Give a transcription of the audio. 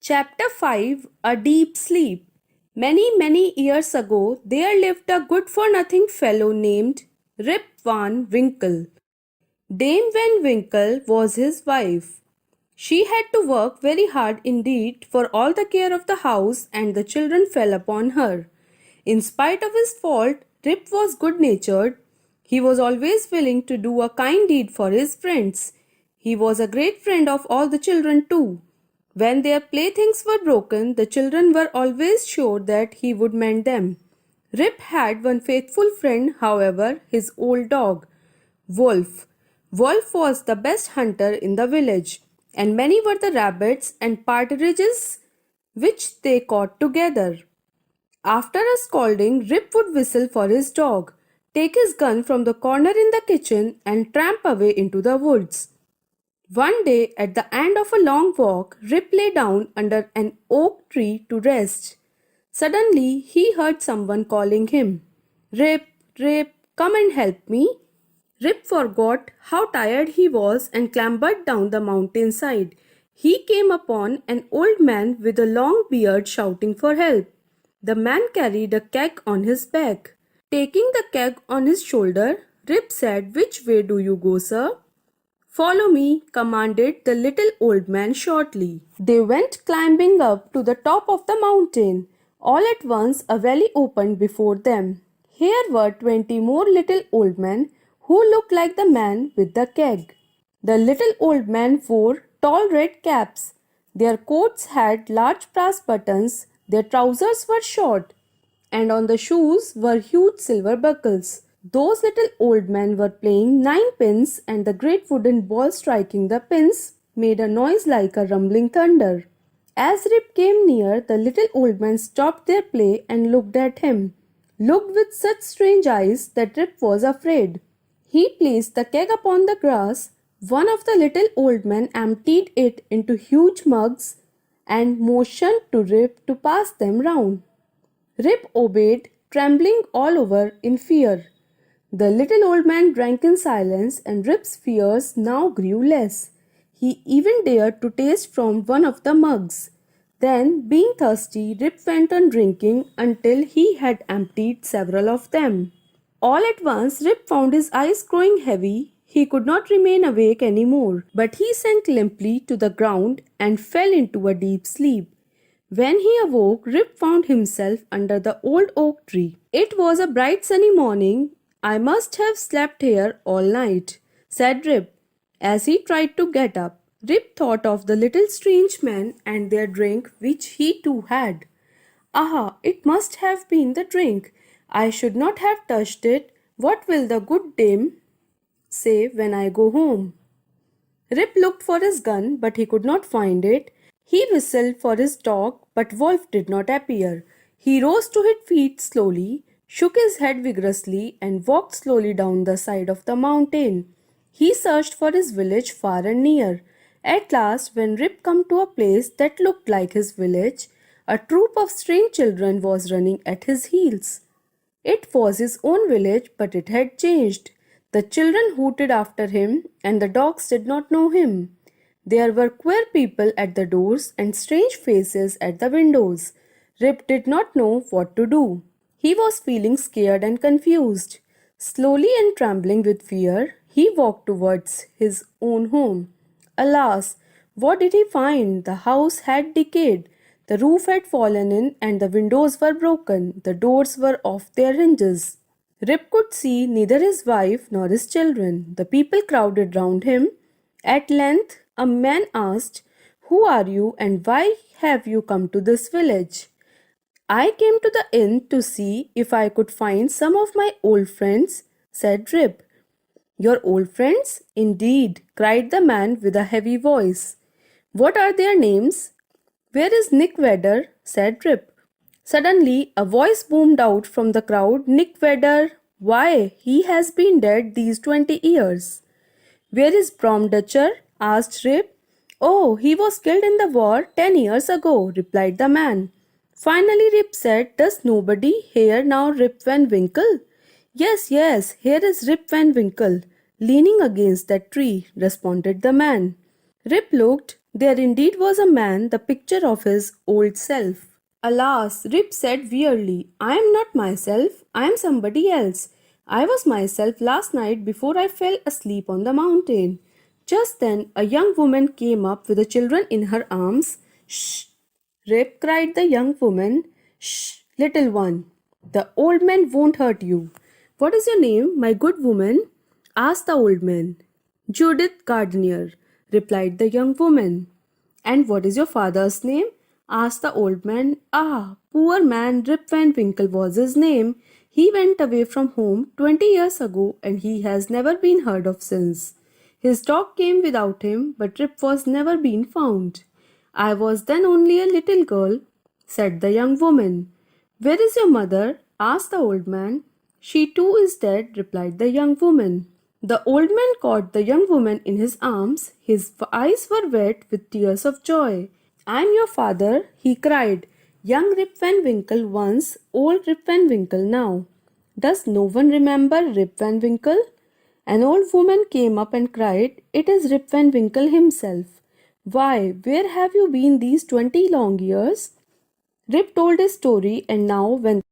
Chapter 5 A Deep Sleep. Many years ago, there lived a good for nothing fellow named Rip Van Winkle. Dame Van Winkle was his wife. She had to work very hard indeed, for all the care of the house and the children fell upon her. In spite of his fault, Rip was good natured. He was always willing to do a kind deed for his friends. He was a great friend of all the children too. When their playthings were broken, the children were always sure that he would mend them. Rip had one faithful friend, however, his old dog, Wolf. Wolf was the best hunter in the village, and many were the rabbits and partridges which they caught together. After a scolding, Rip would whistle for his dog, take his gun from the corner in the kitchen, and tramp away into the woods. One day, at the end of a long walk, Rip lay down under an oak tree to rest. Suddenly, he heard someone calling him. Rip, Rip, come and help me. Rip forgot how tired he was and clambered down the mountainside. He came upon an old man with a long beard shouting for help. The man carried a keg on his back. Taking the keg on his shoulder, Rip said, "Which way do you go, sir?" "Follow me," commanded the little old man shortly. They went climbing up to the top of the mountain. All at once a valley opened before them. Here were 20 more little old men who looked like the man with the keg. The little old men wore tall red caps. Their coats had large brass buttons, their trousers were short, and on the shoes were huge silver buckles. Those little old men were playing ninepins, and the great wooden ball striking the pins made a noise like a rumbling thunder. As Rip came near, the little old men stopped their play and looked at him, looked with such strange eyes that Rip was afraid. He placed the keg upon the grass. One of the little old men emptied it into huge mugs and motioned to Rip to pass them round. Rip obeyed, trembling all over in fear. The little old man drank in silence, and Rip's fears now grew less. He even dared to taste from one of the mugs. Then, being thirsty, Rip went on drinking until he had emptied several of them. All at once, Rip found his eyes growing heavy. He could not remain awake any more, but he sank limply to the ground and fell into a deep sleep. When he awoke, Rip found himself under the old oak tree. It was a bright sunny morning. "I must have slept here all night," said Rip. As he tried to get up, Rip thought of the little strange men and their drink which he too had. "Aha, it must have been the drink. I should not have touched it. What will the good dame say when I go home?" Rip looked for his gun, but he could not find it. He whistled for his dog, but Wolf did not appear. He rose to his feet slowly, shook his head vigorously, and walked slowly down the side of the mountain. He searched for his village far and near. At last, when Rip came to a place that looked like his village, a troop of strange children was running at his heels. It was his own village, but it had changed. The children hooted after him, and the dogs did not know him. There were queer people at the doors and strange faces at the windows. Rip did not know what to do. He was feeling scared and confused. Slowly and trembling with fear, he walked towards his own home. Alas, what did he find? The house had decayed. The roof had fallen in and the windows were broken. The doors were off their hinges. Rip could see neither his wife nor his children. The people crowded round him. At length, a man asked, "Who are you and why have you come to this village?" "I came to the inn to see if I could find some of my old friends," said Rip. "Your old friends? Indeed," cried the man with a heavy voice. "What are their names?" "Where is Nick Vedder?" said Rip. Suddenly, a voice boomed out from the crowd. "Nick Vedder? Why, he has been dead these 20 years. "Where is Brom Dutcher?" asked Rip. "Oh, he was killed in the war 10 years ago," replied the man. Finally, Rip said, "Does nobody here now Rip Van Winkle?" Yes, here is Rip Van Winkle, leaning against that tree," responded the man. Rip looked. There indeed was a man, the picture of his old self. Alas, Rip said wearily, I am not myself, I am somebody else. I was myself last night before I fell asleep on the mountain. Just then, a young woman came up with the children in her arms. Shh! Rip, cried the young woman. Shh, little one. The old man won't hurt you. What is your name, my good woman? Asked the old man. Judith Gardner, replied the young woman. And what is your father's name? Asked the old man. Ah, poor man, Rip Van Winkle was his name. He went away from home 20 years ago and he has never been heard of since. His dog came without him, but Rip was never been found. I was then only a little girl, said the young woman. Where is your mother? Asked the old man. She too is dead, replied the young woman. The old man caught the young woman in his arms. His eyes were wet with tears of joy. I am your father, he cried. Young Rip Van Winkle once, old Rip Van Winkle now. Does no one remember Rip Van Winkle? An old woman came up and cried, It is Rip Van Winkle himself. Why, where have you been these 20 long years? Rip told his story, and now when